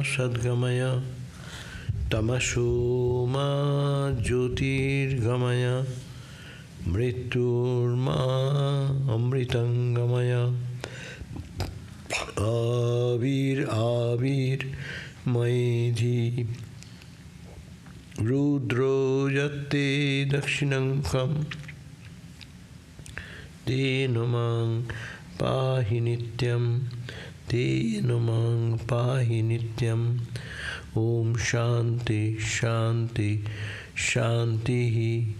sadgamaya tamasoma jyotirgamaya mrityurma amritangamaya avir maidhi rudro yatte dakshinankam te namang pahi nityam Om Shanti Shanti Shanti.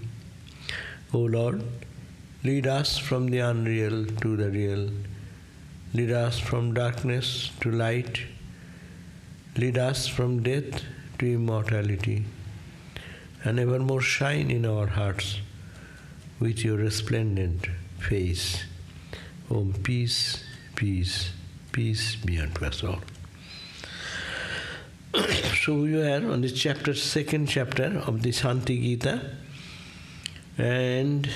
O Lord, lead us from the unreal to the real. Lead us from darkness to light. Lead us from death to immortality. And evermore shine in our hearts with your resplendent face. Om peace, peace, peace be unto us all. So we are on this chapter, second chapter of the Shanti Gita, and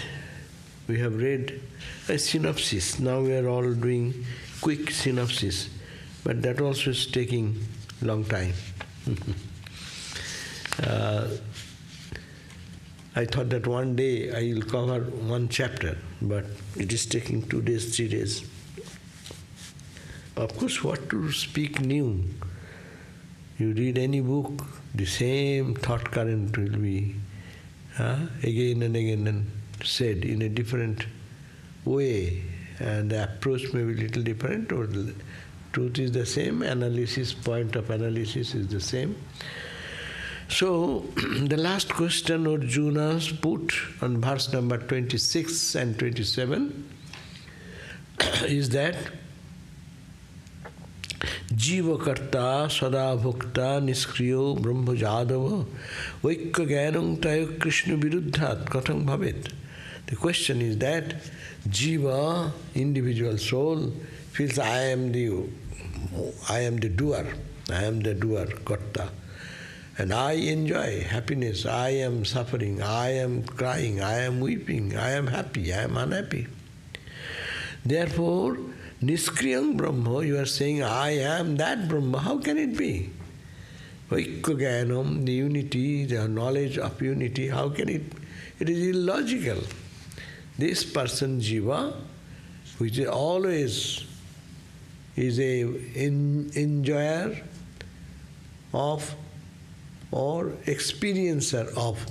we have read a synopsis. Now we are all doing quick synopsis, but that also is taking long time. I thought that one day I will cover one chapter, but it is taking 2 days, 3 days. Of course, what to speak new? You read any book, the same thought current will be again and again and said in a different way, and the approach may be a little different, or the truth is the same, analysis, point of analysis is the same. So, the last question Arjuna put on verse number 26 and 27 is that Jiva karta sada bhukta niskriyo brahma jadava vaikka gyanam tayo krishna viruddhat katham bhavet. The question is that Jiva, individual soul, feels I am the doer, karta. And I enjoy happiness, I am suffering, I am crying, I am weeping, I am happy, I am unhappy. Therefore, Niskriyam Brahma, you are saying, I am that Brahma. How can it be? Vaikkagyanam, the unity, the knowledge of unity, how can it? It is illogical. This person, Jiva, which is always is a enjoyer of or experiencer of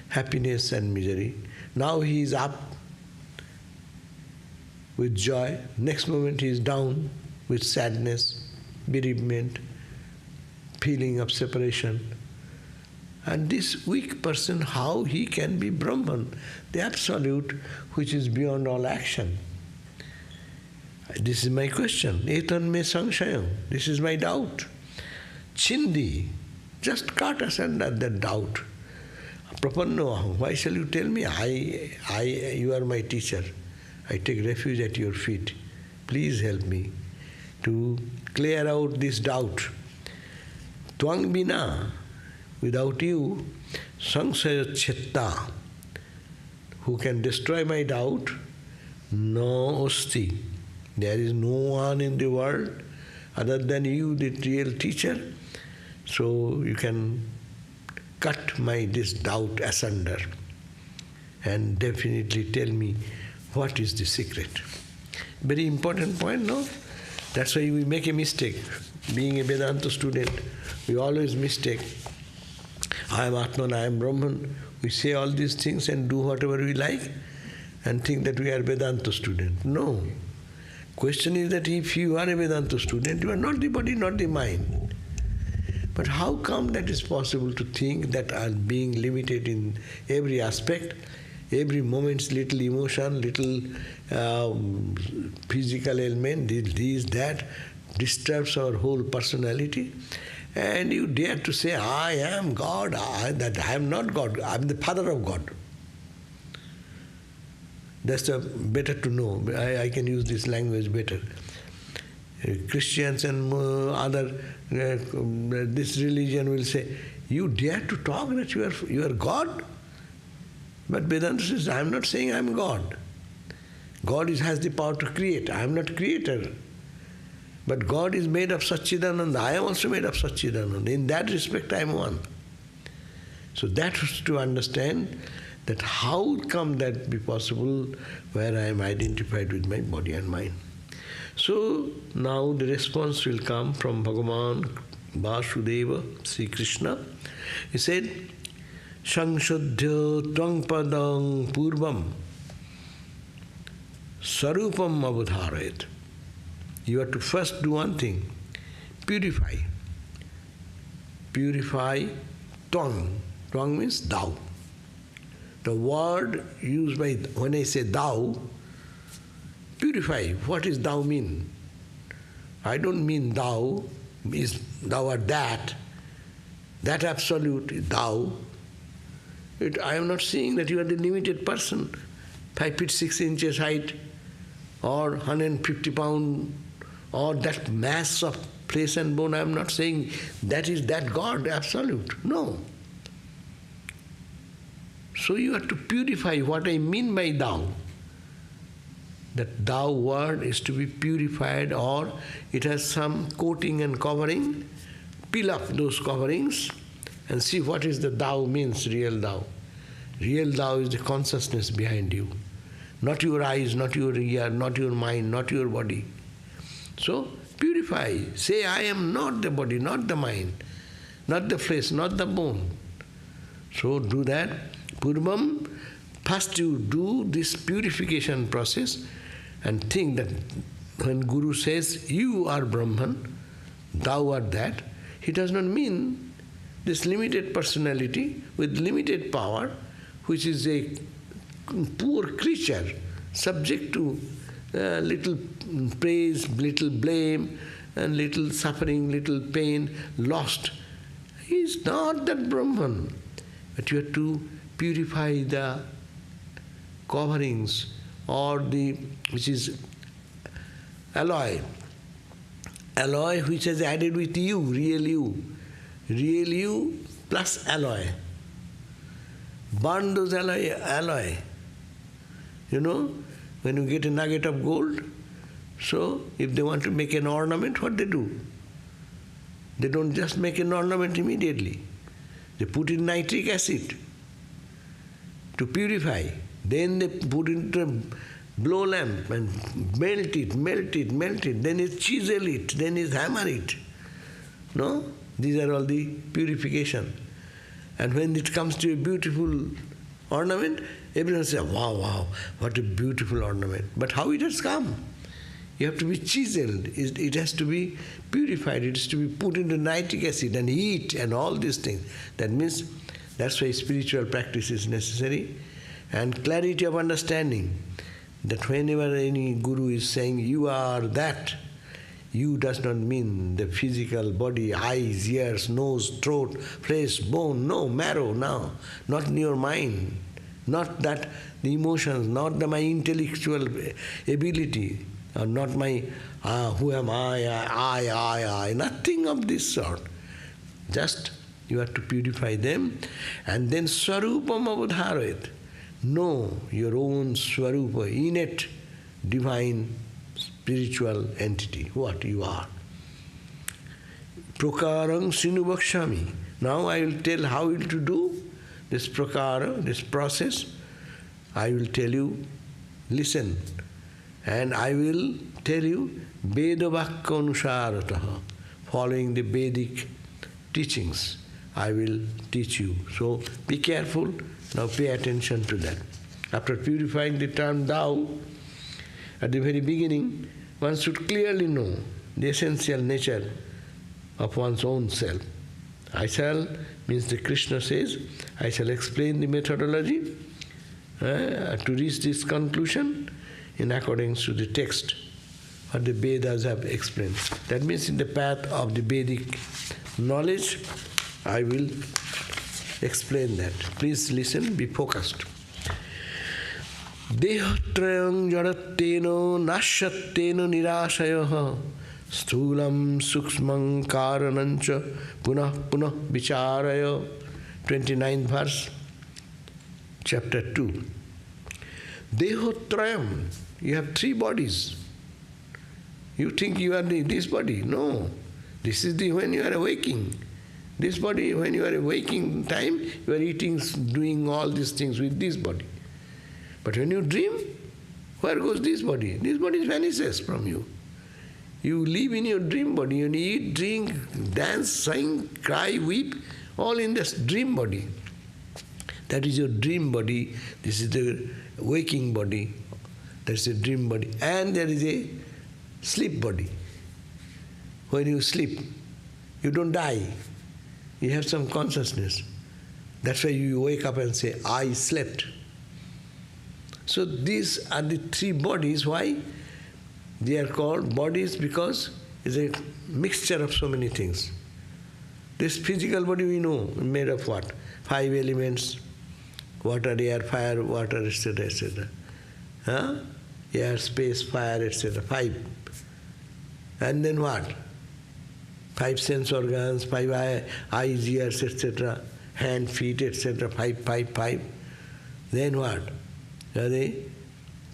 happiness and misery. Now he is up with joy, next moment he is down with sadness, bereavement, feeling of separation. And this weak person, how he can be Brahman, the absolute which is beyond all action? This is my question. Etan me samshayam. This is my doubt. Chindi, just cut asunder that doubt. Prapanno aham. Why shall you tell me? You are my teacher. I take refuge at your feet. Please help me to clear out this doubt. Tvang bina, without you, sangsaya chitta, who can destroy my doubt, no osti. There is no one in the world other than you, the real teacher. So you can cut this doubt asunder and definitely tell me what is the secret. Very important point, no? That's why we make a mistake. Being a Vedanta student, we always mistake. I am Atman, I am Brahman. We say all these things and do whatever we like and think that we are Vedanta student. No. Question is that if you are a Vedanta student, you are not the body, not the mind. But how come that is possible to think that as being limited in every aspect, every moment's little emotion, little physical ailment, this, that, disturbs our whole personality. And you dare to say, I am God, that I am not God, I am the Father of God. That's better to know. I can use this language better. Christians and other, this religion will say, you dare to talk that you are God? But Vedanta says, I am not saying I am God. God has the power to create. I am not creator. But God is made of Satchidananda. I am also made of Satchidananda. In that respect, I am one. So that was to understand that how come that be possible where I am identified with my body and mind. So now the response will come from Bhagavan Vasudeva, Sri Krishna. He said, Sangshuddhya tvang padang purvam sarupam avadharayat. You have to first do one thing, purify. Purify tvang. Tvang means thou. The word used by, when I say thou, purify. What does thou mean? I don't mean thou, is thou art that absolute, thou. I am not saying that you are the limited person, 5 feet 6 inches height, or 150 pound, or that mass of flesh and bone. I am not saying that is that God, absolute. No. So you have to purify what I mean by thou. That thou word is to be purified, or it has some coating and covering. Peel up those coverings and see what is the thou means, real thou. Real thou is the consciousness behind you. Not your eyes, not your ear, not your mind, not your body. So purify. Say, I am not the body, not the mind, not the flesh, not the bone. So do that. Purvam, first you do this purification process and think that when Guru says, you are Brahman, thou art that, he does not mean this limited personality with limited power, which is a poor creature, subject to little praise, little blame, and little suffering, little pain, lost. He is not that Brahman. But you have to purify the coverings, or which is alloy. Alloy which is added with you, real you. Real you plus alloy. Burn those alloy. You know, when you get a nugget of gold, so if they want to make an ornament, what they do? They don't just make an ornament immediately. They put in nitric acid to purify. Then they put into a blow lamp and melt it. Then they chisel it, then they hammer it. No? These are all the purification. And when it comes to a beautiful ornament, everyone says, wow, what a beautiful ornament. But how it has come? You have to be chiseled. It has to be purified. It has to be put into nitric acid and heat and all these things. That means, that's why spiritual practice is necessary. And clarity of understanding. That whenever any guru is saying, you are that, you does not mean the physical body, eyes, ears, nose, throat, flesh, bone, no, marrow, no. Not in your mind. Not that the emotions, not my intellectual ability. Or not my, who am I, nothing of this sort. Just you have to purify them, and then Swarupam avadharayat. Know your own Swarupa, innate, divine, spiritual entity, what you are. Prakarang sinu bhakshami. Now I will tell how you to do this prakara, this process. I will tell you, listen. And I will tell you, Vedavakya anusharataha, following the Vedic teachings, I will teach you. So be careful, now pay attention to that. After purifying the term thou, at the very beginning, one should clearly know the essential nature of one's own self. I shall, means the Krishna says, I shall explain the methodology to reach this conclusion in accordance to the text what the Vedas have explained. That means in the path of the Vedic knowledge, I will explain that. Please listen, be focused. Dehatrayam jadatteno nashatteno nirashayaha sthulam suksmang karanancha punah vicharaya. 29th verse, chapter 2. Dehotrayam. You have 3 bodies. You think you are this body. No. This is when you are waking. This body, when you are waking time, you are eating, doing all these things with this body. But when you dream, where goes this body? This body vanishes from you. You live in your dream body, and eat, drink, dance, sing, cry, weep, all in this dream body. That is your dream body. This is the waking body. That is a dream body. And there is a sleep body. When you sleep, you don't die. You have some consciousness. That's why you wake up and say, I slept. So these are the three bodies. Why? They are called bodies because it's a mixture of so many things. This physical body we know, made of what? 5 elements, water, air, fire, water, etc., etc. Huh? Air, space, fire, etc. 5. And then what? 5 sense organs, 5 eyes, ears, etc. Hand, feet, etc. 5. Then what? Are they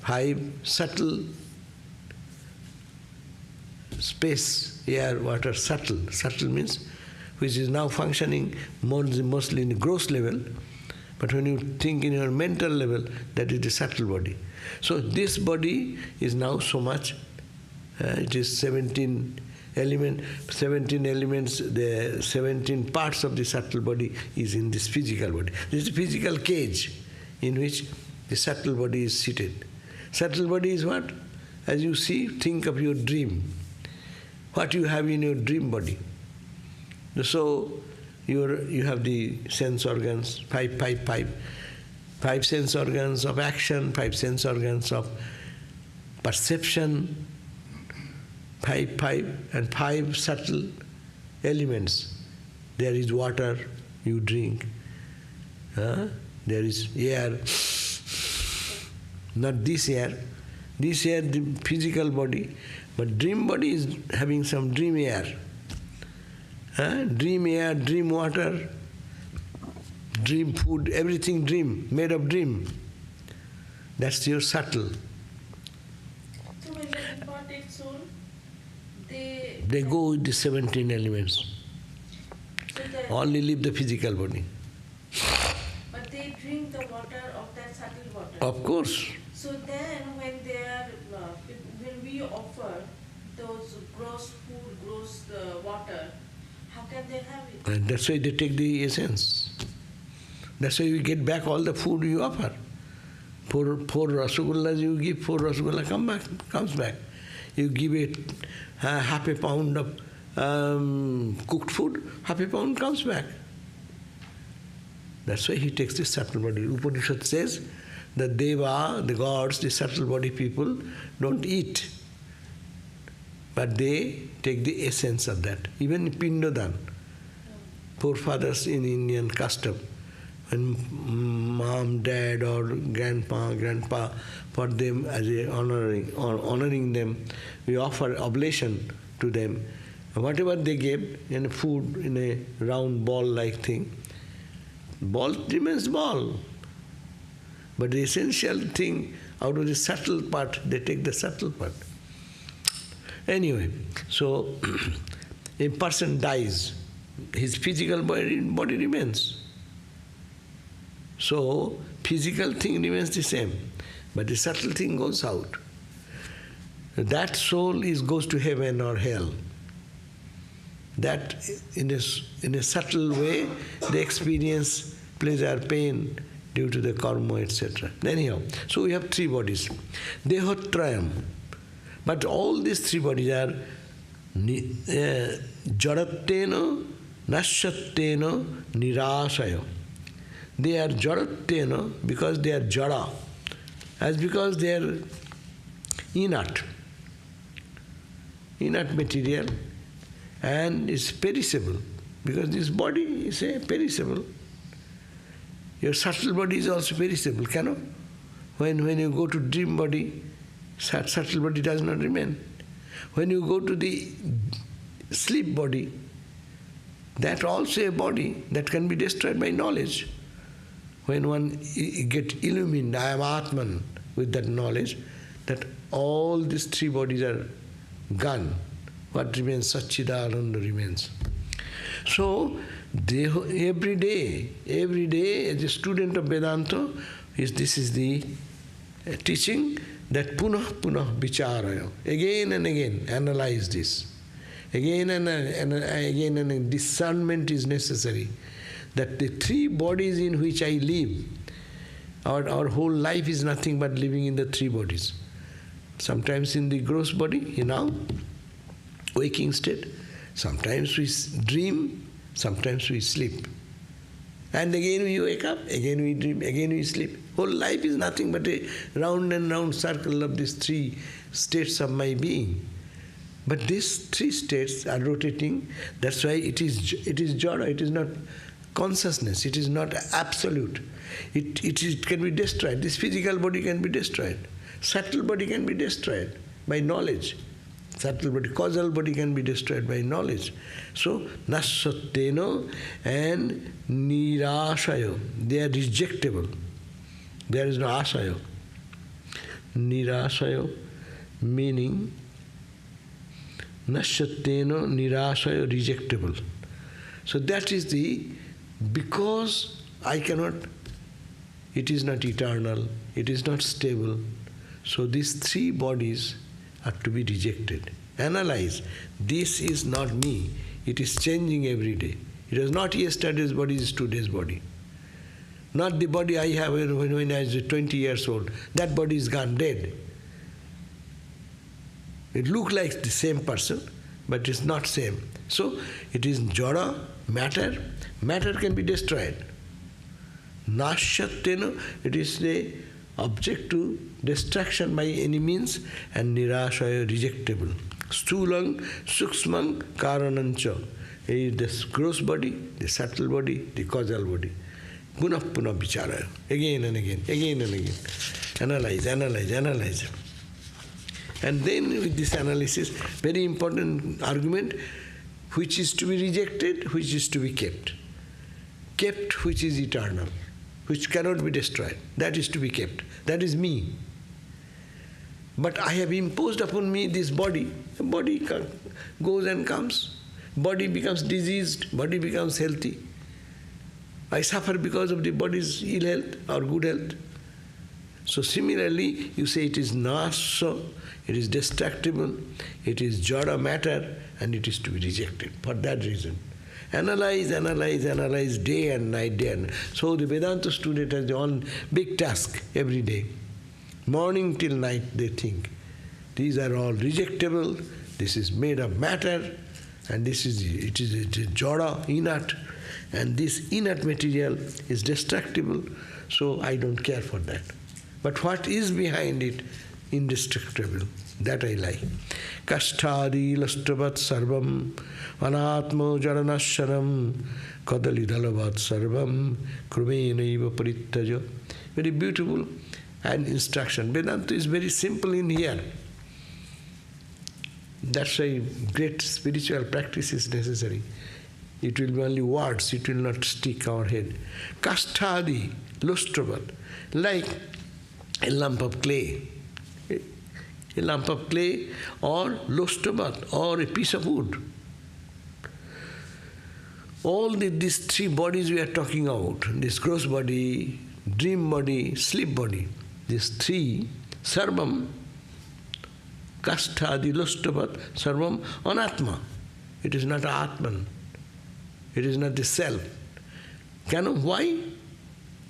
5 subtle space, air, water, subtle. Subtle means which is now functioning mostly in the gross level. But when you think in your mental level, that is the subtle body. So this body is now so much, it is 17 elements, the 17 parts of the subtle body is in this physical body. This is the physical cage in which the subtle body is seated. Subtle body is what? As you see, think of your dream. What you have in your dream body. So you have the sense organs, 5 sense organs of action, 5 sense organs of perception, 5 and 5 subtle elements. There is water, you drink. There is air, not this air. This air, the physical body, but dream body is having some dream air. Dream air, dream water, dream food, everything dream, made of dream. That's your subtle. So when the departed soul, they go with the 17 elements. So only leave the physical body. But they drink the water of that subtle water. Of course. So then when they are, when we offer those gross food, gross water, how can they have it? And that's why they take the essence. That's why you get back all the food you offer. 4 rasagullas you give, 4 rasagullas comes back. You give it half a pound of cooked food, half a pound comes back. That's why he takes the subtle body. Upanishad says that Deva, the gods, the subtle body people, don't eat. But they take the essence of that. Even Pindadan, forefathers in Indian custom, when mom, dad or grandpa, for them as a honoring them, we offer oblation to them. Whatever they gave in a food, in a round ball-like thing, ball remains ball. But the essential thing, out of the subtle part, they take the subtle part. Anyway, so a person dies, his physical body remains. So, physical thing remains the same, but the subtle thing goes out. That soul goes to heaven or hell. That, in a subtle way, they experience pleasure, pain, due to the karma, etc. Anyhow, so we have 3 bodies. Dehotrayam. But all these 3 bodies are jadattena, nashattena, nirasaya. They are jadattena because they are jada, as because they are inert material, and is perishable, because this body is a perishable. Your subtle body is also perishable, cannot? When you go to dream body, subtle body does not remain. When you go to the sleep body, that also a body that can be destroyed by knowledge. When one gets illumined, I am Atman, with that knowledge, that all these 3 bodies are gone. What remains? Satchidananda remains. So, every day, as a student of Vedanta, this is the teaching that punah vicharaya. Again and again, analyze this. Again and again, discernment is necessary. That the three bodies in which I live, our whole life is nothing but living in the three bodies. Sometimes in the gross body, waking state. Sometimes we dream, sometimes we sleep. And again we wake up, again we dream, again we sleep. Whole life is nothing but a round and round circle of these three states of my being. But these three states are rotating. That's why it is jada, it is not consciousness, it is not absolute. It can be destroyed. This physical body can be destroyed. Subtle body can be destroyed by knowledge. Subtle body, causal body can be destroyed by knowledge. So, nasatteno and nirashayo, they are rejectable. There is no ashayo. Nirashayo meaning nasatteno nirashayo, rejectable. So that is because I cannot, it is not eternal, it is not stable. So these three bodies are to be rejected. Analyze. This is not me. It is changing every day. It was not yesterday's body, it is today's body. Not the body I have when I was 20 years old. That body is gone, dead. It looks like the same person, but it's not same. So it is jada, matter. Matter can be destroyed. Nashattena, it is the object to destruction by any means, and nirashaya, rejectable. Stulang, suksmang, karanancha. The gross body, the subtle body, the causal body. Punah vicharaya. Again and again, again and again. Analyze. And then with this analysis, very important argument, which is to be rejected, which is to be kept. Kept, which is eternal, which cannot be destroyed. That is to be kept. That is me. But I have imposed upon me this body. The body goes and comes. Body becomes diseased. Body becomes healthy. I suffer because of the body's ill health or good health. So similarly, you say it is nasa, it is destructible, it is jada matter, and it is to be rejected for that reason. Analyze day and night. So the Vedanta student has one big task every day. Morning till night they think. These are all rejectable, this is made of matter, and it is jada, inert, and this inert material is destructible, so I don't care for that. But what is behind it? Indestructible. That I like. Kasthadi lastavat sarvam anatmo jaranasharam kadalidalavat sarvam krumenaiva parittaja. Very beautiful and instruction. Vedanta is very simple in here. That's why great spiritual practice is necessary. It will be only words, it will not stick our head. Kasthadi lustravat, like a lump of clay. A lump of clay or lustravat or a piece of wood. All these three bodies we are talking about, this gross body, dream body, sleep body, these three, sarvam, kasthadi lustravat, sarvam, anatma. It is not atman. It is not the self. Why?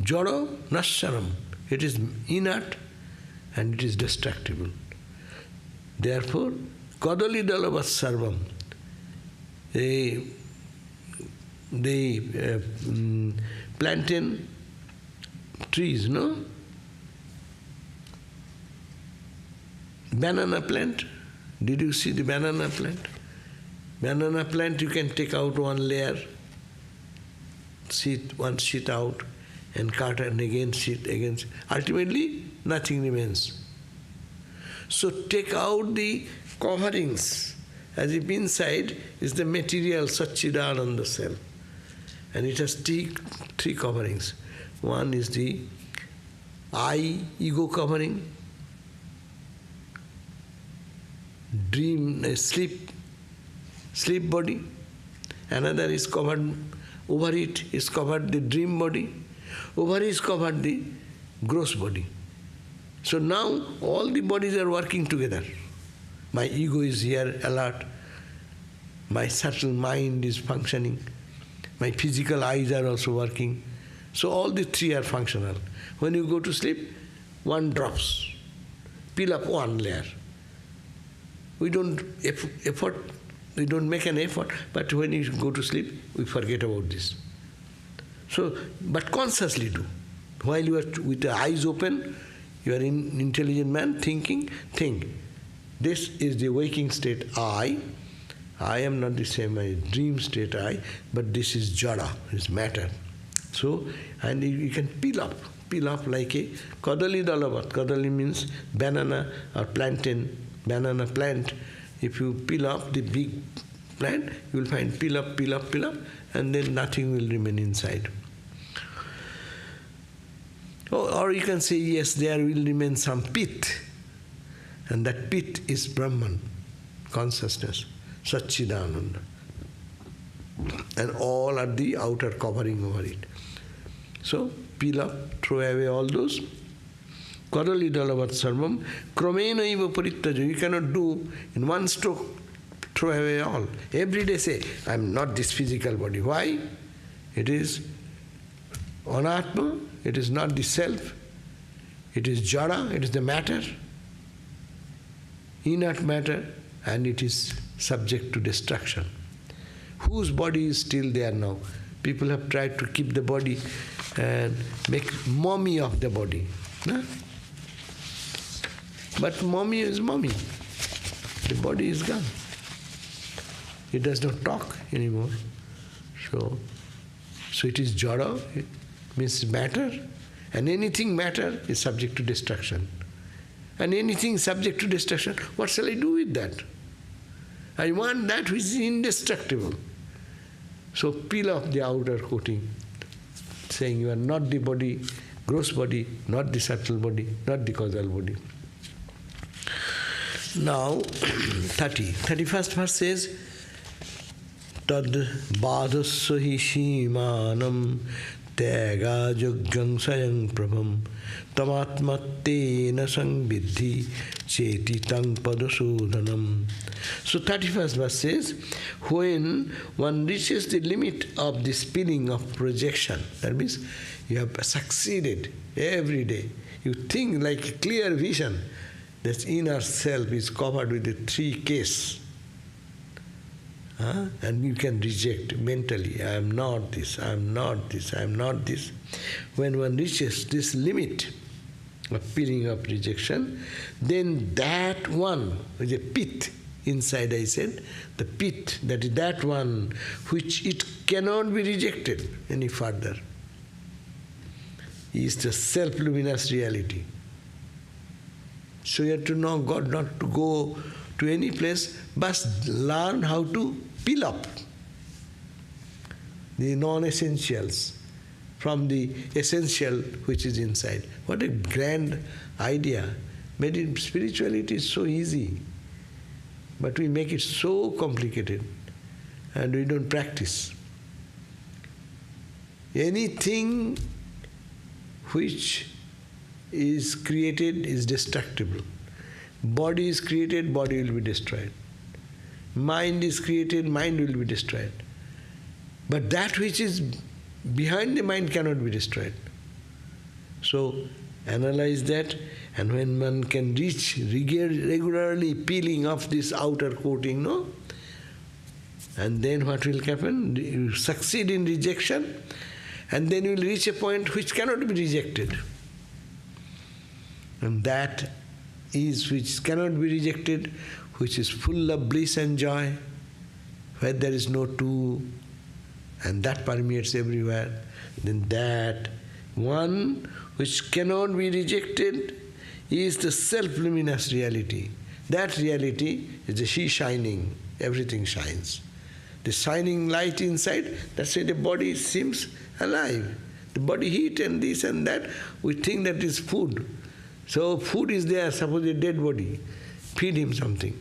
Jada nasharam. It is inert and it is destructible. Therefore, kadali dalavat sarvam. The plantain trees, no? Banana plant. Did you see the banana plant? Banana plant, you can take out one layer, one sheet out, and cut and again sheet, again. Ultimately, nothing remains. So take out the coverings, as if inside is the material Satchidananda self. And it has three coverings. One is the ego covering, sleep body. Another is covered, over it is covered the dream body. Over is covered the gross body. So now all the bodies are working together. My ego is here, alert. My subtle mind is functioning. My physical eyes are also working. So all the three are functional. When you go to sleep, one drops. Peel up one layer. We don't make an effort, but when you go to sleep, we forget about this. So, but consciously do. While you are with the eyes open, you are an intelligent man thinking, think. This is the waking state I. I am not the same as dream state I, but this is jada, is matter. So, and you can peel up like a kadali dalavat. Kadali means banana or plantain, banana plant. If you peel up the big plant, you will find peel up, and then nothing will remain inside. Or you can say, yes, there will remain some pit, and that pit is Brahman, consciousness, Satchidananda. And all are the outer covering over it. So, peel up, throw away all those. Karali dalavat sarvam, kromena iva parittaja. You cannot do in one stroke, throw away all. Every day say, I am not this physical body. Why? It is anatma, it is not the self, it is jada, it is the matter, inert matter, and it is subject to destruction. Whose body is still there now? People have tried to keep the body and make mummy of the body. No? But mummy is mummy. The body is gone. It does not talk anymore. So it is jada, it means matter, and anything matter is subject to destruction. And anything subject to destruction, what shall I do with that? I want that which is indestructible. So peel off the outer coating, saying you are not the body, gross body, not the subtle body, not the causal body. Now, 31st verse says, Tad badhasya hi shimanam tyaga yogyam sayang prabham tamatmattena sangvidhi chetitam padasodhanam. So 31st verse says, when one reaches the limit of the spinning of projection, that means you have succeeded every day. You think like a clear vision. This inner self is covered with the three Ks. And you can reject mentally, I am not this, I am not this, I am not this. When one reaches this limit of feeling of rejection, then that one, with a pit inside, I said, the pit, that is that one which it cannot be rejected any further, is the self-luminous reality. So you have to know God, not to go to any place, but learn how to peel up the non-essentials from the essential which is inside. What a grand idea. But in spirituality is so easy. But we make it so complicated and we don't practice. Anything which is created is destructible. Body is created, body will be destroyed. Mind is created, mind will be destroyed. But that which is behind the mind cannot be destroyed. So analyze that, and when one can reach regularly peeling off this outer coating, no? And then what will happen? You succeed in rejection, and then you will reach a point which cannot be rejected. And that is which cannot be rejected, which is full of bliss and joy, where there is no two, and that permeates everywhere. Then that one which cannot be rejected is the self-luminous reality. That reality is the she shining, everything shines. The shining light inside, that's why the body seems alive. The body heat and this and that, we think that is food. So food is there, suppose a dead body, feed him something.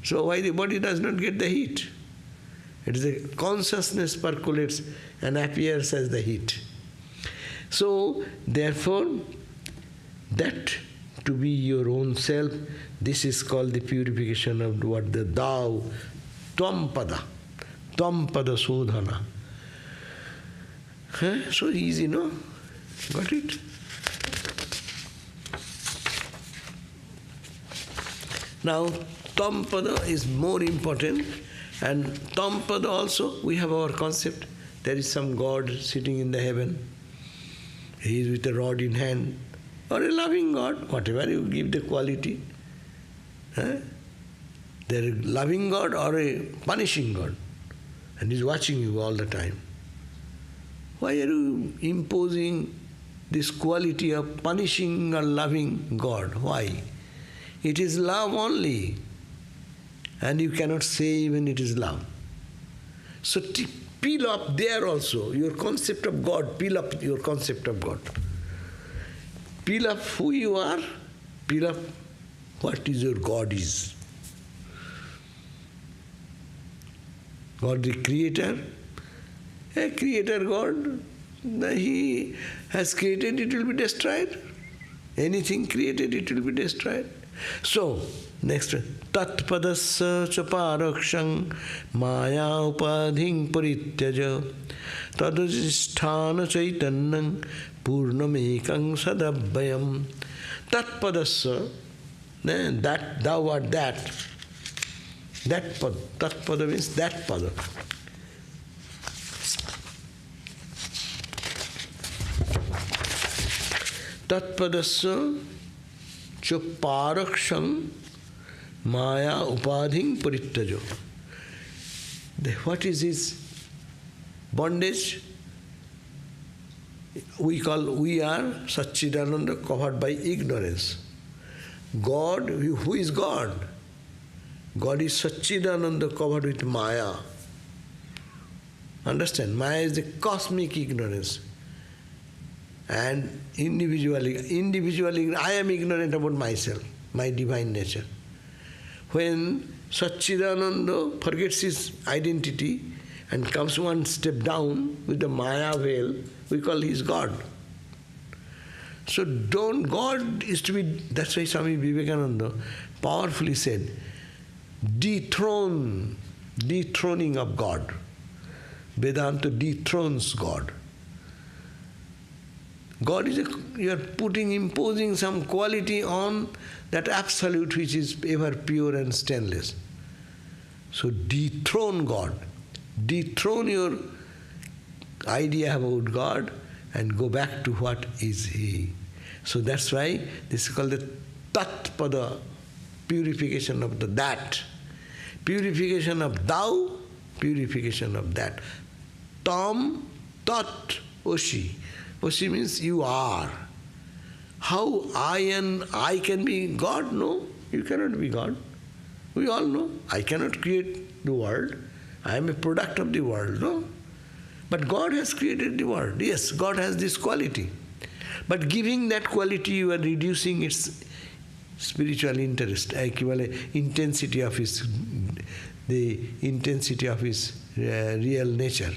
So why the body does not get the heat? It is a consciousness percolates and appears as the heat. So, therefore, that to be your own self, this is called the purification of what the thou, tvam pada sodhana. So easy, no? Got it? Now, tvam pada is more important, and tvam pada also, we have our concept. There is some God sitting in the heaven. He is with a rod in hand, or a loving God, whatever you give the quality. There is a loving God or a punishing God, and He is watching you all the time. Why are you imposing this quality of punishing or loving God? Why? It is love only, and you cannot say even it is love. So peel up there also your concept of God, peel up your concept of God. Peel up who you are, peel up what is your God is. God the Creator, a Creator God, He has created, it will be destroyed. Anything created, it will be destroyed. So, next one. Tat padasya chaparakshang maya upadhing parityaja tadajisthana chaitannang purnamekang sadabhayam. Tat padasya, that, thou art that. That pada. Tat pada means that pada. Tat padasya chaparakshang maya upadhing parityaja. What is his bondage? We are Satchidananda covered by ignorance. God, who is God? God is Satchidananda covered with Maya. Understand? Maya is the cosmic ignorance. And individually, I am ignorant about myself, my divine nature. When Satchidananda forgets his identity and comes one step down with the Maya veil, we call he is God. So God is to be, that's why Swami Vivekananda powerfully said, dethroning of God. Vedanta dethrones God. God is you are imposing some quality on that absolute which is ever pure and stainless. So dethrone God. Dethrone your idea about God and go back to what is He. So that's why this is called the Tat Pada, purification of the that. Purification of thou, purification of that. Tam, tat, oshi. Oshi means you are. How I can be God? No, you cannot be God. We all know. I cannot create the world. I am a product of the world, no? But God has created the world. Yes, God has this quality. But giving that quality, you are reducing its spiritual interest, intensity of the intensity of his real nature.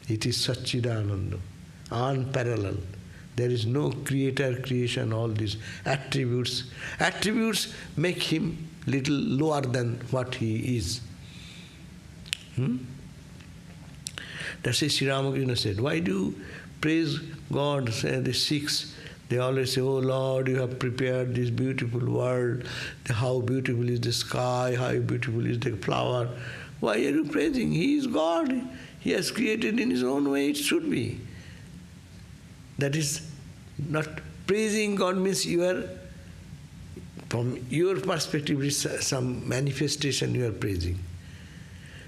It is Satchidananda, unparalleled. There is no creator, creation, all these attributes. Attributes make him little lower than what he is. That's why Sri Ramakrishna said, why do you praise God? Say the Sikhs, they always say, oh Lord, you have prepared this beautiful world. How beautiful is the sky, how beautiful is the flower. Why are you praising? He is God. He has created in his own way, it should be. That is not praising God means you are, from your perspective, is some manifestation you are praising.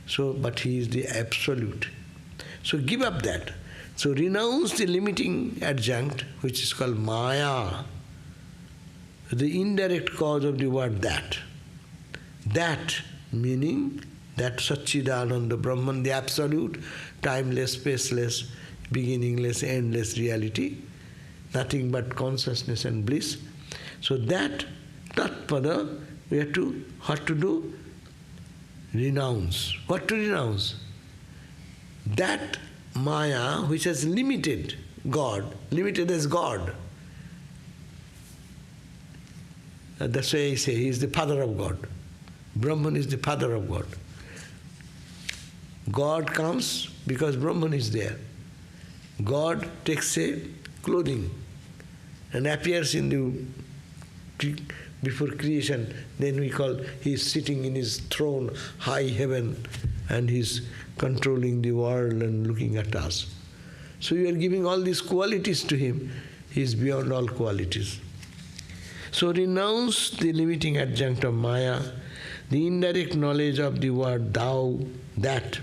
So, but he is the absolute. So give up that. So renounce the limiting adjunct, which is called Maya, the indirect cause of the word that. That meaning that Satchidananda Brahman, the absolute, timeless, spaceless, beginningless, endless reality, nothing but consciousness and bliss. So that Tat Pada, we have to, what to do? Renounce. What to renounce? That Maya which has limited God, limited as God. That's why I say he is the father of God. Brahman is the father of God. God comes because Brahman is there. God takes a clothing and appears in the before creation. Then we call he is sitting in his throne, high heaven, and he is controlling the world and looking at us. So you are giving all these qualities to him. He is beyond all qualities. So renounce the limiting adjunct of Maya, the indirect knowledge of the word thou, that.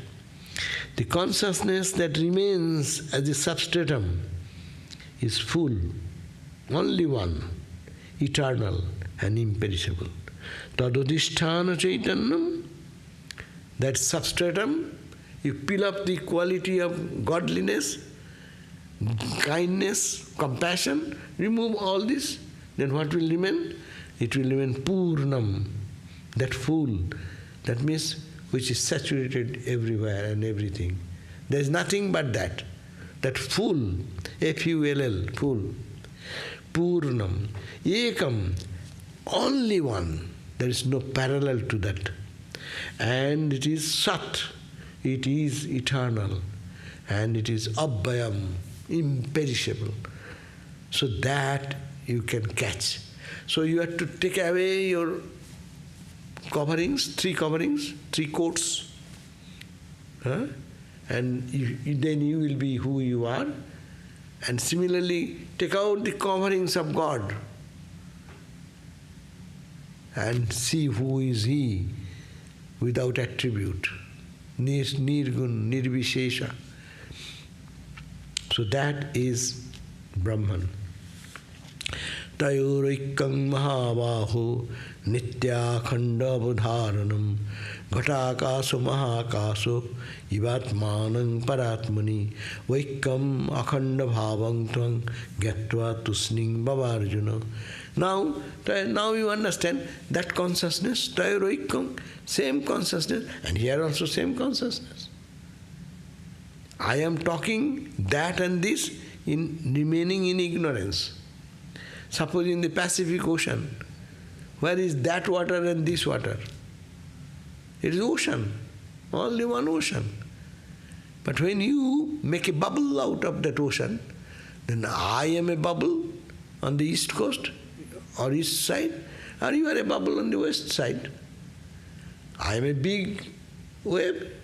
The consciousness that remains as the substratum is full, only one, eternal and imperishable. Tadodhisthana chaitanyam, that substratum, you peel up the quality of godliness, kindness, compassion, remove all this, then what will remain? It will remain Purnam, that full, that means which is saturated everywhere and everything. There is nothing but that full, F-U-L-L, full. Purnam, Ekam, only one, there is no parallel to that. And it is Sat, it is eternal, and it is Abhayam, imperishable. So that you can catch. So you have to take away your coverings, three coats, and then you will be who you are. And similarly, take out the coverings of God and see who is He without attribute. Nirgun, nirvishesha. So that is Brahman. Tayorikang mahabaho nityakhanda budharanam ghatakaso mahakaso ivatmanang paratmani vaikam akhanda bhavang tvang gyatva tusning bavarjuna. Now you understand that consciousness, tayorikam, same consciousness, and here also same consciousness. I am talking that and this in remaining in ignorance. Suppose in the Pacific Ocean, where is that water and this water? It is ocean, only one ocean. But when you make a bubble out of that ocean, then I am a bubble on the east coast or east side, or you are a bubble on the west side. I am a big wave,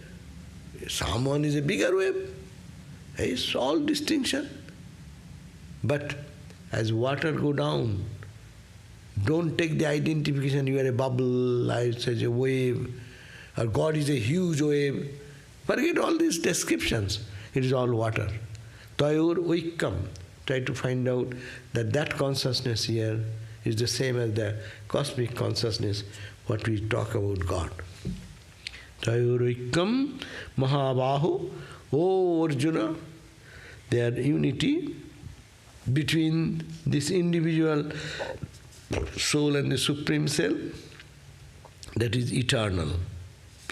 someone is a bigger wave. It's all distinction. But as water go down, don't take the identification, you are a bubble, I say a wave, or God is a huge wave. Forget all these descriptions. It is all water. Tayor oikam. Try to find out that consciousness here is the same as the cosmic consciousness, what we talk about God. Tayor oikam mahabaho. O Arjuna, their unity between this individual soul and the Supreme Self, that is eternal,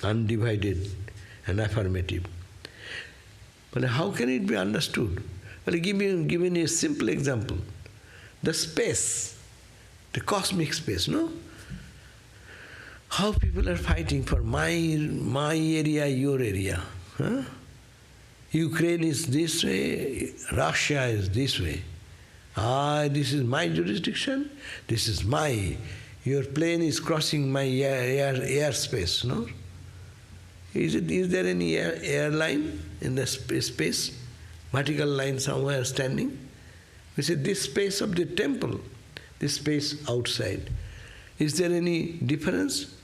undivided and affirmative. But how can it be understood? Well, giving a simple example. The space, the cosmic space, no? How people are fighting for my area, your area. Huh? Ukraine is this way, Russia is this way. This is my jurisdiction, this is your plane is crossing my airspace, no? Is there any airline in the space? Vertical line somewhere standing? We say this space of the temple, this space outside. Is there any difference?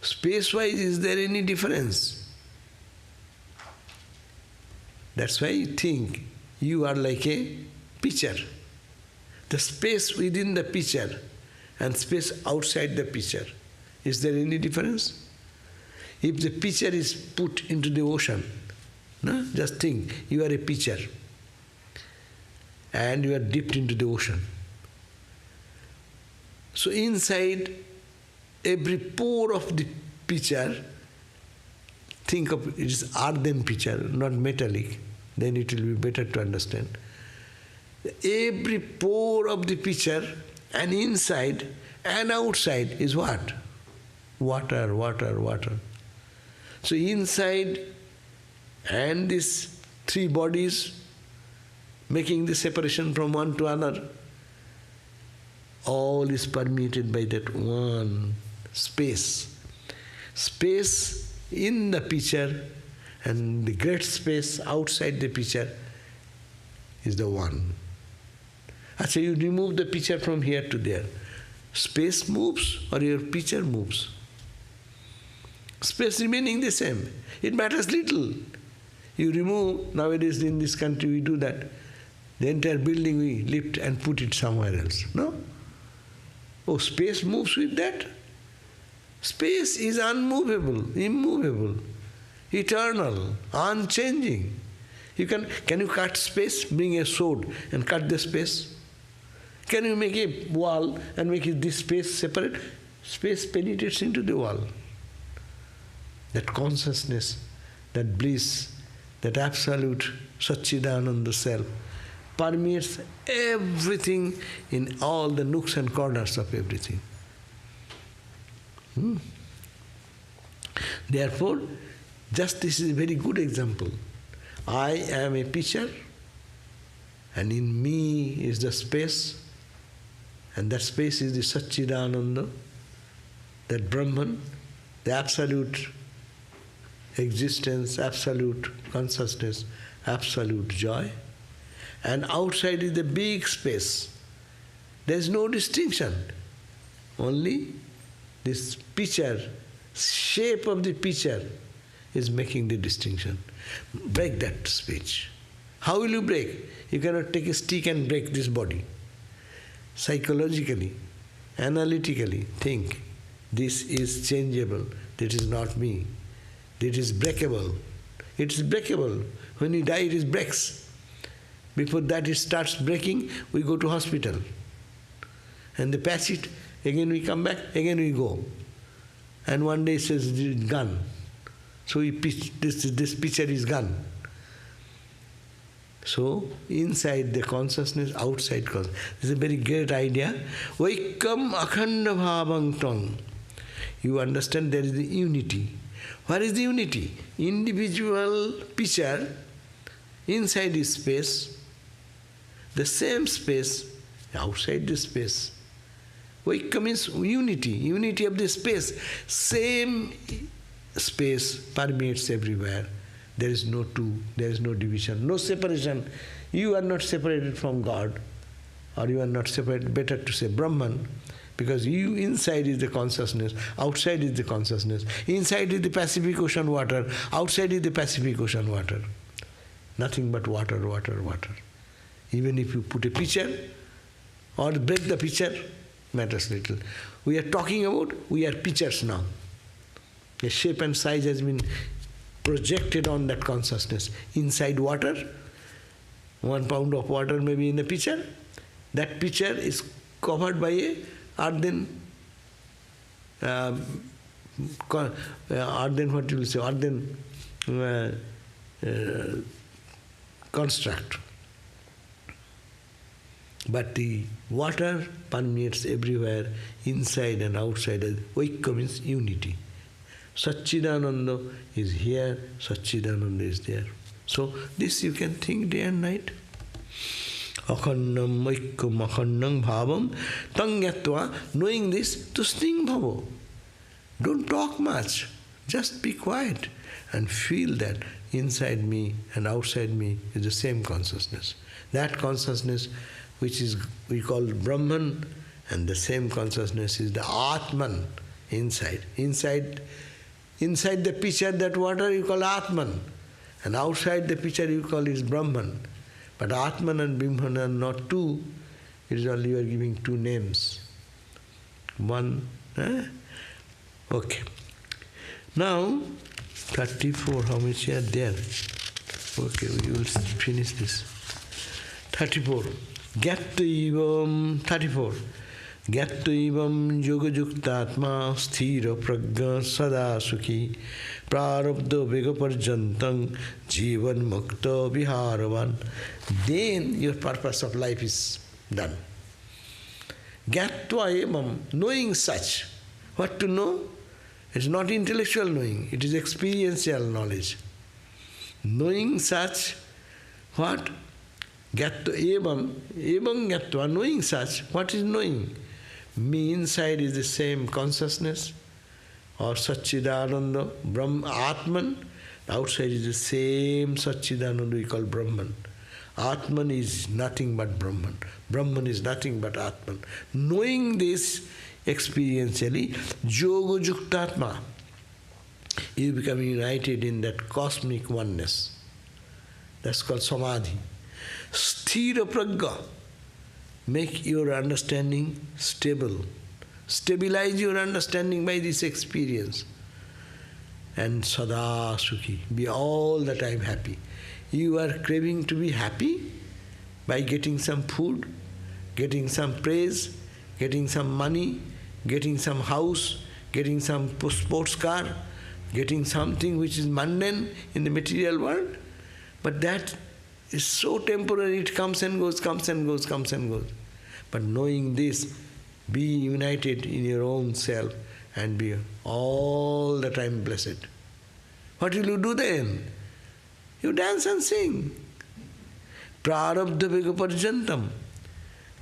Space-wise, is there any difference? That's why you think you are like a pitcher. The space within the pitcher and space outside the pitcher, is there any difference? If the pitcher is put into the ocean, no? Just think, you are a pitcher and you are dipped into the ocean. So inside every pore of the pitcher think of it is earthen pitcher, not metallic, then it will be better to understand. Every pore of the pitcher, and inside and outside is what? Water, water, water. So inside and these three bodies making the separation from one to another, all is permeated by that one space. Space in the pitcher and the great space outside the pitcher is the one. So you remove the pitcher from here to there. Space moves or your pitcher moves. Space remaining the same. It matters little. You remove, nowadays in this country we do that. The entire building we lift and put it somewhere else. No? Oh, space moves with that? Space is unmovable, immovable, eternal, unchanging. Can you cut space? Bring a sword and cut the space. Can you make a wall and make this space separate? Space penetrates into the wall. That consciousness, that bliss, that absolute Satchidananda self permeates everything in all the nooks and corners of everything. Therefore, just this is a very good example. I am a pitcher, and in me is the space, and that space is the Satchidananda, that Brahman, the absolute existence, absolute consciousness, absolute joy. And outside is the big space. There is no distinction. Only this pitcher, shape of the pitcher is making the distinction. Break that speech. How will you break? You cannot take a stick and break this body. Psychologically, analytically, think. This is changeable. That is not me. That is breakable. It is breakable. When you die, it breaks. Before that it starts breaking, we go to hospital. And they patch it, again we come back, again we go. And one day it says, gone. So we pitch, this pitcher is gone. So inside the consciousness, outside consciousness. This is a very great idea. Vaikam akhanda bhavang tang. You understand there is the unity. What is the unity? Individual pitcher, inside is space, the same space outside the space. Vaikam means unity, unity of the space. Same space permeates everywhere. There is no two, there is no division, no separation. You are not separated from God, or you are not separated, better to say Brahman, because you inside is the consciousness, outside is the consciousness. Inside is the Pacific Ocean water, outside is the Pacific Ocean water. Nothing but water, water, water. Even if you put a pitcher or break the pitcher, matters little. We are talking about, we are pitchers now. The shape and size has been projected on that consciousness. Inside water, 1 pound of water may be in a pitcher. That pitcher is covered by a earthen, what you will say, earthen construct. But the water permeates everywhere, inside and outside. Vaikka means unity. Satchidananda is here, Satchidananda is there. So this you can think day and night. Akhandam vaikkam akhandam bhavam tang yatva. Knowing this, tusting bhavo. Don't talk much. Just be quiet and feel that inside me and outside me is the same consciousness. That consciousness which is we call Brahman, and the same consciousness is the Atman inside. Inside the pitcher, that water you call Atman, and outside the pitcher you call is Brahman. But Atman and Brahman are not two, it is only you are giving two names. One, okay. Now, 34, how much are there? Okay, we will finish this. 34. Gyataivam 34. Gyataivam yoga yuktatma sthira pragya sada sukhi prarabdha vegaparjantang jivan mukta viharavan. Then your purpose of life is done. Gyatva evam, knowing such. What to know? It's not intellectual knowing, it is experiential knowledge. Knowing such, what? Gyatva evam, evam gyatva, knowing such. What is knowing? Me inside is the same consciousness, or Satchidananda, Brahma, Atman. Outside is the same Satchidananda we call Brahman. Atman is nothing but Brahman. Brahman is nothing but Atman. Knowing this experientially, Yoga Yuktatma, you become united in that cosmic oneness. That's called Samadhi. Sthira Pragya, make your understanding stable. Stabilize your understanding by this experience. And Sada Sukhi, be all the time happy. You are craving to be happy by getting some food, getting some praise, getting some money, getting some house, getting some sports car, getting something which is mundane in the material world. But that is so temporary, it comes and goes, comes and goes, comes and goes. But knowing this, be united in your own self and be all the time blessed. What will you do then? You dance and sing. Prarabdha vegaparjantam.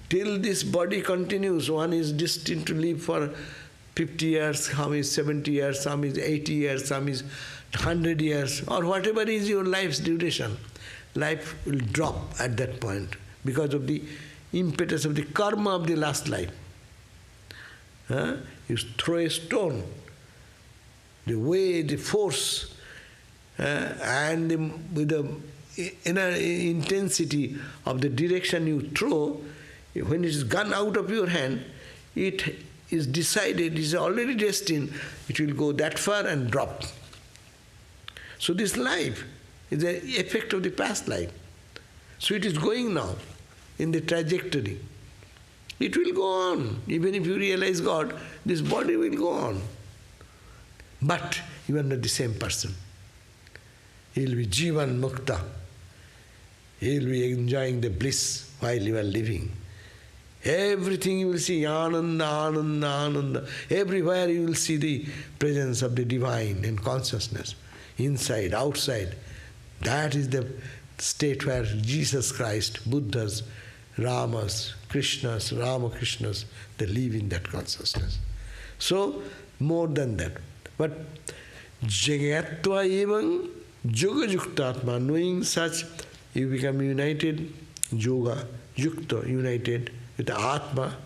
Till this body continues, one is destined to live for 50 years, some is 70 years, some is 80 years, some is 100 years, or whatever is your life's duration. Life will drop at that point because of the impetus of the karma of the last life. You throw a stone, the way, the force, and with the inner intensity of the direction you throw, when it is gone out of your hand, it is decided, it is already destined, it will go that far and drop. So this life is the effect of the past life. So it is going now in the trajectory. It will go on. Even if you realize God, this body will go on. But you are not the same person. He will be Jivan Mukta. He will be enjoying the bliss while you are living. Everything you will see, Ananda, Ananda, Ananda. Everywhere you will see the presence of the divine and consciousness. Inside, outside. That is the state where Jesus Christ, Buddhas, Ramas, Krishnas, Ramakrishnas, they live in that consciousness. So, more than that. But Jagatva evam yoga yuktatma, knowing such, you become united, yoga, yukta, united with the Atma,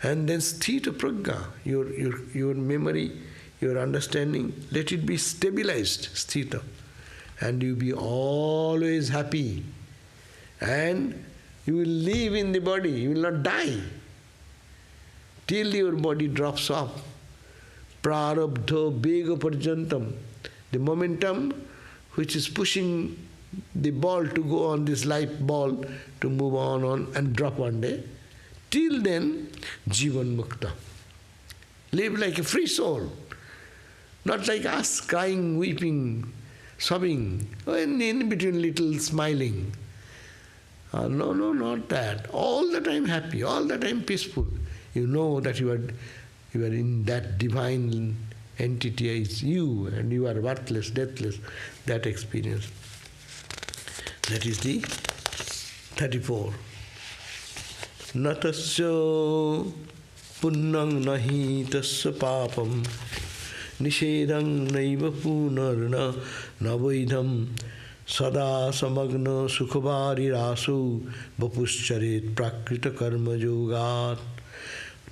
and then sthita pragya, your memory, your understanding, let it be stabilized, sthita, and you be always happy, and you will live in the body, you will not die till your body drops off. Prarabdha vega parjantam, the momentum which is pushing the ball to go on, this life ball to move on and drop one day. Till then, Jivan Mukta. Live like a free soul. Not like us, crying, weeping, sobbing, and in between little smiling. No, not that. All the time happy, all the time peaceful. You know that you are in that divine entity, is you, and you are worthless, deathless. That experience. That is the 34. Natasya punnang nahi tasya papam nishedang naiva punarna navaidham sada samagna sukhavari rasu vapuscharit prakrita karma yogat.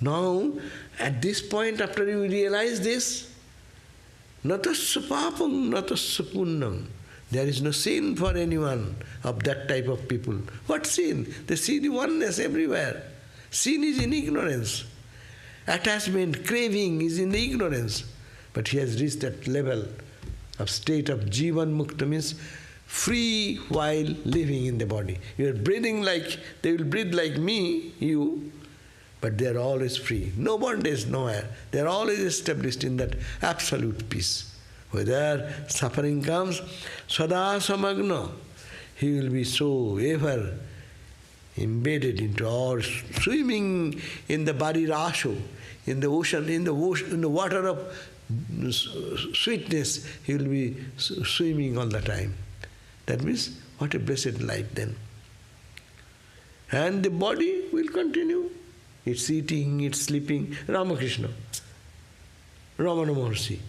Now, at this point, after you realize this, natasya papam natasya punnam, there is no sin for anyone of that type of people. What sin? They see the oneness everywhere. Sin is in ignorance. Attachment, craving is in the ignorance. But he has reached that level of state of Jivan Mukta, means free while living in the body. You are breathing like, they will breathe like me, you, but they are always free. No bondage, nowhere. They are always established in that absolute peace. Whether suffering comes, sada samagna, he will be so ever embedded into or swimming in the barirasho, in the ocean, in the water of sweetness, he will be swimming all the time. That means, what a blessed life then. And the body will continue. It's eating, it's sleeping. Ramakrishna, Ramana Maharshi,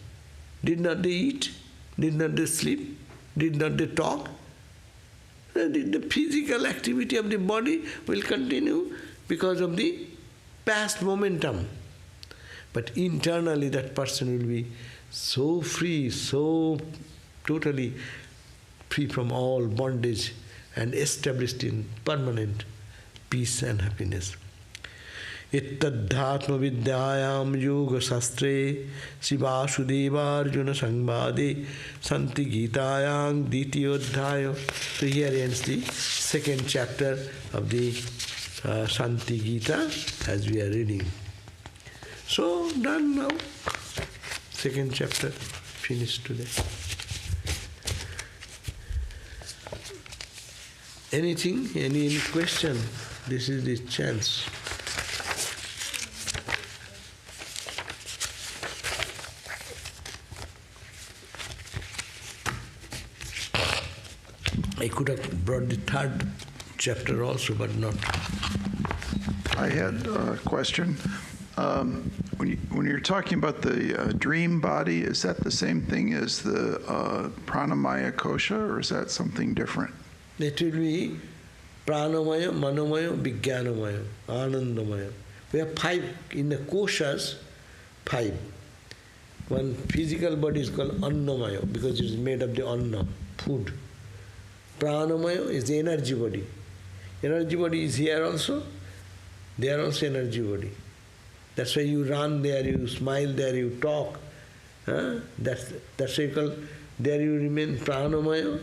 did not they eat? Did not they sleep? Did not they talk? The physical activity of the body will continue because of the past momentum. But internally that person will be so free, so totally free from all bondage and established in permanent peace and happiness. Ittadhatma vidyayam yoga sastre Sivasudeva Arjuna Sangvade Shanti Gitayam Ditiyodhaya. So here ends the second chapter of the Shanti Gita as we are reading. So done now. Second chapter finished today. Anything? Any question? This is the chance. I could have brought the third chapter also, but not. I had a question. When you're talking about the dream body, is that the same thing as the pranamaya kosha, or is that something different? It will be pranamaya, manomaya, vijnanamaya, anandamaya. We have 5 in the koshas, 5. One physical body is called annamaya because it is made of the anna, food. Pranamaya is the energy body. Energy body is here also. They are also energy body. That's why you run there, you smile there, you talk. That's why you call, there you remain pranamaya.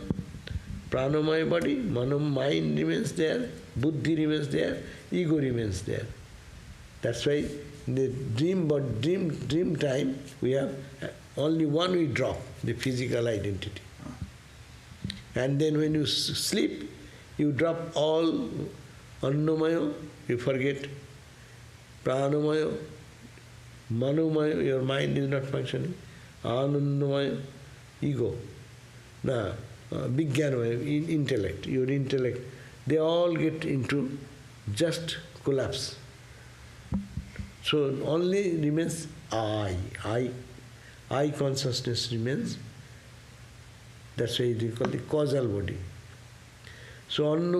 Pranamaya body, manam, mind remains there, buddhi remains there, ego remains there. That's why in the dream time we have only one we drop, the physical identity. And then when you sleep, you drop all annamaya, you forget pranamaya, manomaya, your mind is not functioning, anandamaya, ego. Now, vijnanamaya, intellect, your intellect, they all get into just collapse. So only remains I consciousness remains. That's why they call the causal body. So on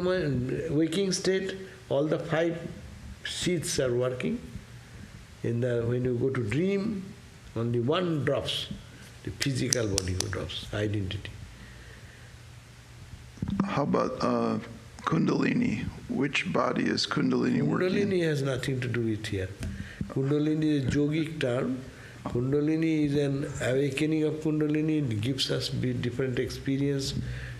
waking state, all the 5 seeds are working. When you go to dream, only one drops, the physical body drops, identity. How about Kundalini? Which body is Kundalini working? Kundalini has nothing to do with here. Kundalini is a yogic term. Kundalini is an awakening of Kundalini. It gives us different experience,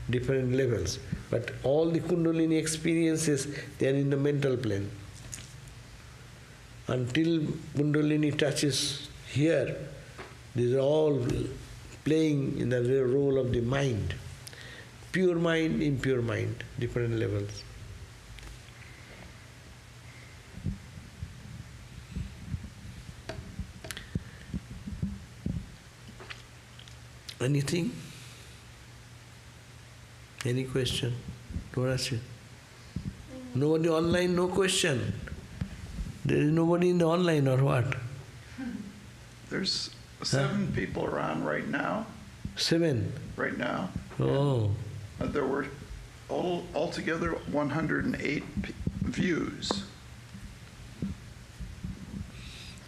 different levels. But all the Kundalini experiences, they are in the mental plane. Until Kundalini touches here, these are all playing in the role of the mind. Pure mind, impure mind, different levels. Anything? Any question? Don't ask it. Nobody online, no question. There is nobody in the online or what? There's 7 people around right now. 7? Right now. Oh. There were altogether 108 views.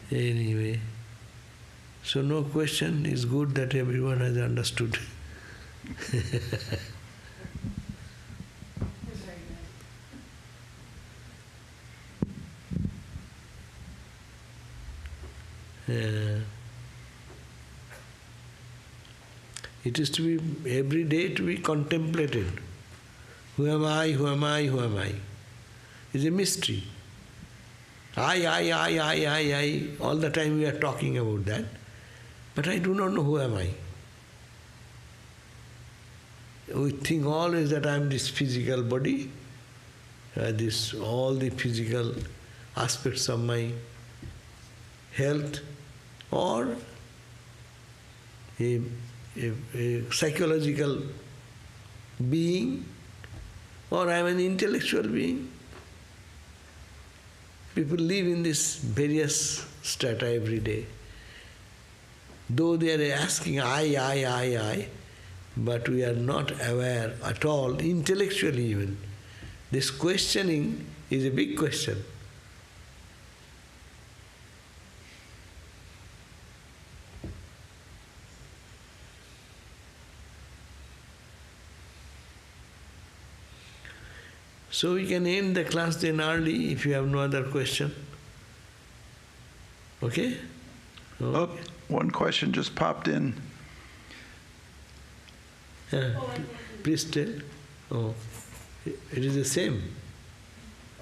Anyway. So no question, it's good that everyone has understood. It is to be every day to be contemplated. Who am I? Who am I? Who am I? It's a mystery. I. All the time we are talking about that. But I do not know who am I. We think always that I am this physical body, all the physical aspects of my health, or a psychological being, or I am an intellectual being. People live in this various strata every day. Though they are asking I, but we are not aware at all, intellectually even. This questioning is a big question. So we can end the class then early if you have no other question. Okay? Oh, one question just popped in. Please tell. Oh, it is the same.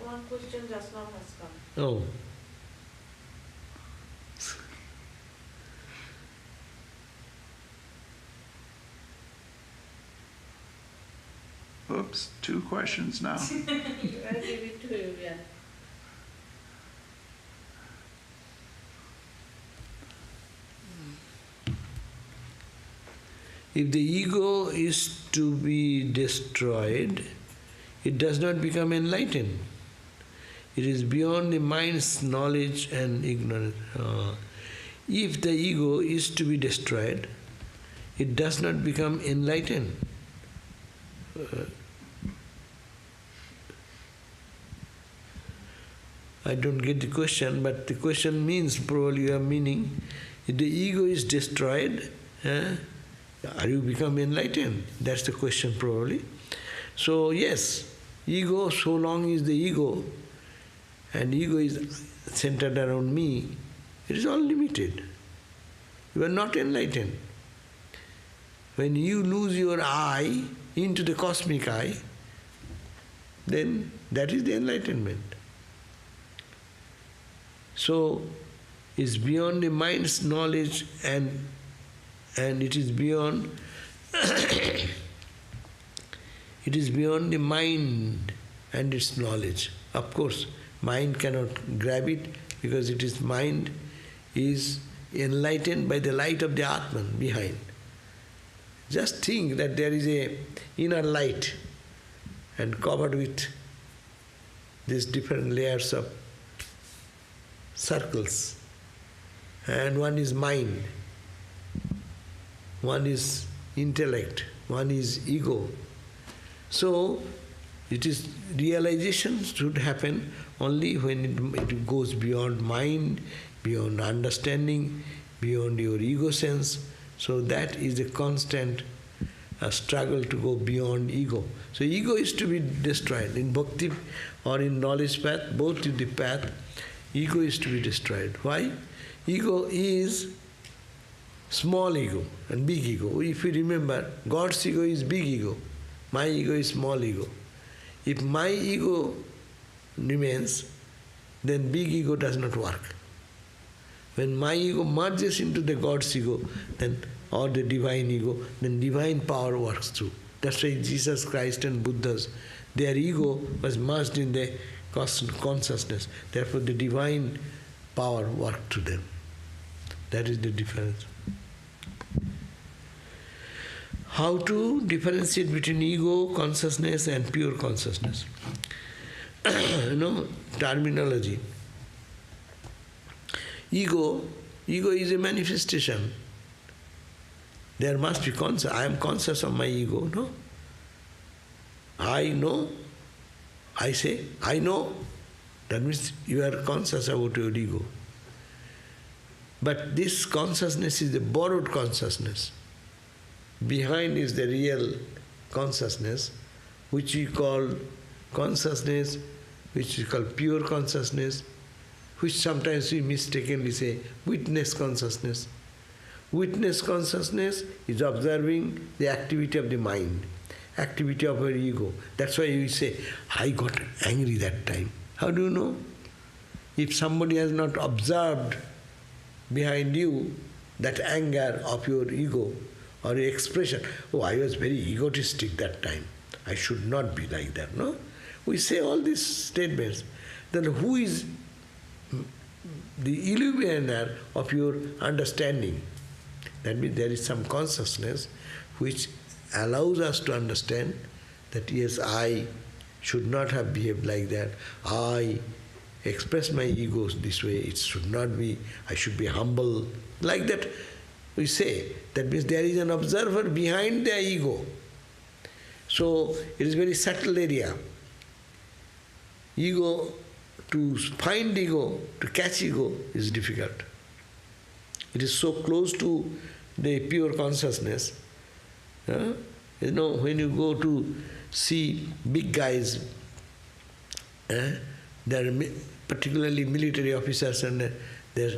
One question just now has come. Oh. Oops, 2 questions now. I'll give it to you, yeah. If the ego is to be destroyed, it does not become enlightened. It is beyond the mind's knowledge and ignorance. If the ego is to be destroyed, it does not become enlightened. I don't get the question, but the question means probably you have meaning. If the ego is destroyed, are you become enlightened? That's the question probably. So yes, ego, so long is the ego, and ego is centered around me, it is all limited. You are not enlightened. When you lose your eye into the cosmic eye, then that is the enlightenment. So it's beyond the mind's knowledge, and it is beyond it is beyond the mind and its knowledge. Of course, mind cannot grab it because it is mind is enlightened by the light of the Atman behind. Just think that there is a inner light and covered with these different layers of circles. And one is mind, one is intellect, one is ego. So it is realization should happen only when it goes beyond mind, beyond understanding, beyond your ego sense. So that is a constant struggle to go beyond ego. So ego is to be destroyed. In bhakti or in knowledge path, both in the path, ego is to be destroyed. Why? Ego is small ego and big ego. If you remember, God's ego is big ego, my ego is small ego. If my ego remains, then big ego does not work. When my ego merges into the God's ego, then or the divine ego, then divine power works through. That's why Jesus Christ and Buddhas, their ego was merged in the consciousness. Therefore the divine power worked through them. That is the difference. How to differentiate between ego consciousness and pure consciousness? Terminology. Ego is a manifestation. There must be conscious. I am conscious of my ego, no? I know. I say, I know. That means you are conscious about your ego. But this consciousness is a borrowed consciousness. Behind is the real consciousness, which we call consciousness, which we call pure consciousness, which sometimes we mistakenly say witness consciousness. Witness consciousness is observing the activity of the mind, activity of our ego. That's why we say, I got angry that time. How do you know? If somebody has not observed behind you that anger of your ego or expression. Oh, I was very egotistic that time. I should not be like that, no? We say all these statements. Then who is the illuminer of your understanding? That means there is some consciousness which allows us to understand that yes, I should not have behaved like that. I express my ego this way. It should not be. I should be humble. Like that we say. That means there is an observer behind the ego. So it is a very subtle area. Ego, to find ego, to catch ego is difficult. It is so close to the pure consciousness. You know, when you go to see big guys, they are particularly military officers and their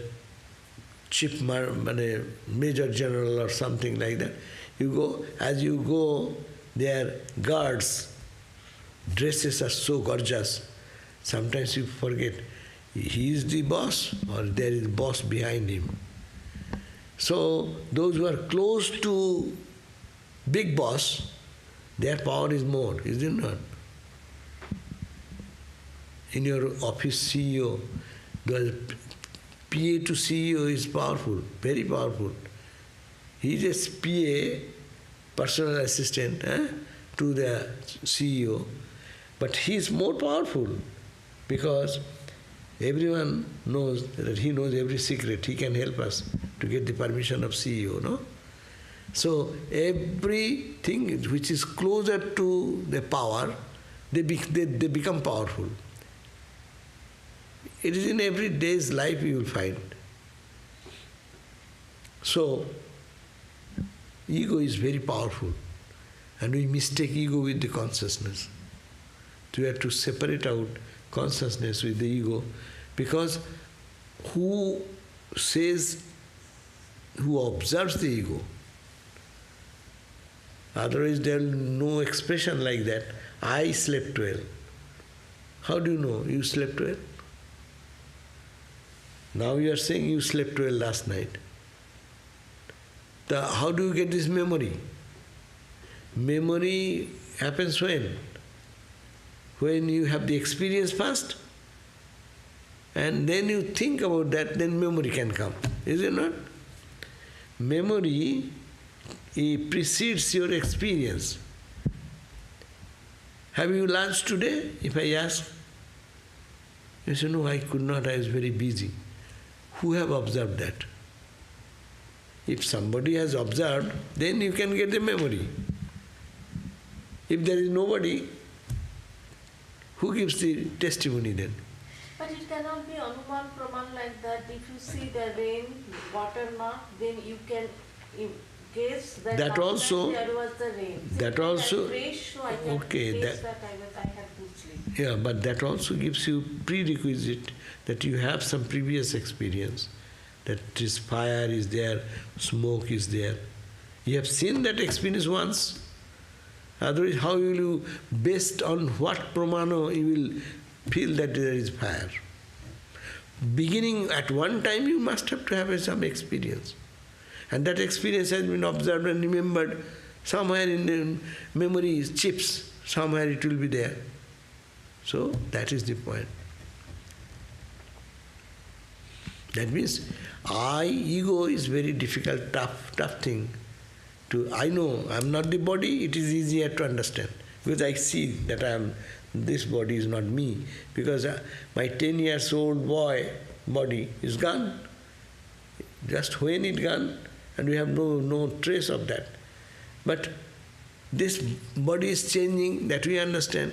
chief major general or something like that. You go, as you go, their guards' dresses are so gorgeous. Sometimes you forget he is the boss or there is a boss behind him. So those who are close to big boss, their power is more, is it not? In your office CEO, the PA to CEO is powerful, very powerful. He is PA, personal assistant to the CEO, but he is more powerful because everyone knows that he knows every secret. He can help us to get the permission of CEO, no? So everything which is closer to the power, they become powerful. It is in every day's life you will find. So, ego is very powerful and we mistake ego with the consciousness. So we have to separate out consciousness with the ego, because who observes the ego? Otherwise there will be no expression like that. I slept well. How do you know you slept well? Now you are saying you slept well last night. How do you get this memory? Memory happens when? When you have the experience first, and then you think about that, then memory can come. Is it not? Memory precedes your experience. Have you lunch today? If I ask, you say, no, I could not, I was very busy. Who have observed that? If somebody has observed, then you can get the memory. If there is nobody, who gives the testimony then? But it cannot be Anuman Praman like that. If you see the rain, water mark, then you can guess that also, there was the rain. That also, fresh, so I can okay, guess that I had good sleep. Yeah, but that also gives you prerequisite that you have some previous experience, that this fire is there, smoke is there. You have seen that experience once. Otherwise, how will you, based on what pramana you will feel that there is fire? Beginning at one time, you must have to have some experience. And that experience has been observed and remembered. Somewhere in the memory chips, somewhere it will be there. So, that is the point. That means, ego is very difficult, tough thing. I know I am not the body, it is easier to understand. Because I see that this body is not me. Because my 10 years old boy body is gone. Just when it gone, and we have no trace of that. But this body is changing, that we understand.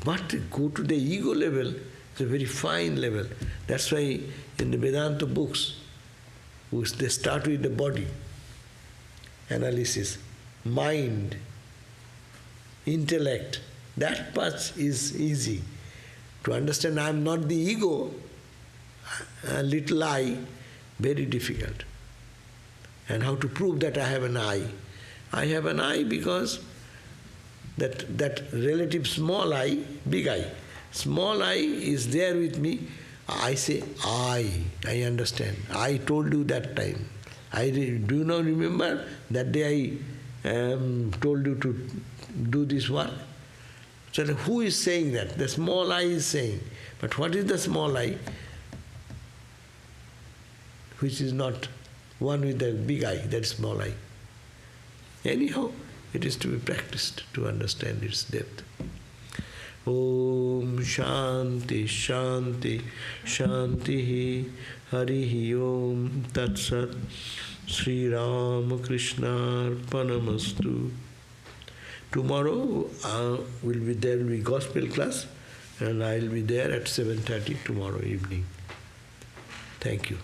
But go to the ego level, it's a very fine level. That's why in the Vedanta books, they start with the body analysis, mind, intellect. That part is easy. To understand I am not the ego, a little I, very difficult. And how to prove that I have an I? I have an I because that relative small I, big I. Small I is there with me. I say I understand. I told you that time. Do you now remember that day I told you to do this work? So who is saying that? The small I is saying. But what is the small I? Which is not one with the big I, that small I. Anyhow, it is to be practiced to understand its depth. Om Shanti Shanti Shanti Harihi Om Tat Sat Sri Ramakrishna Arpanamastu. Tomorrow will be gospel class, and I will be there at 7:30 tomorrow evening. Thank you.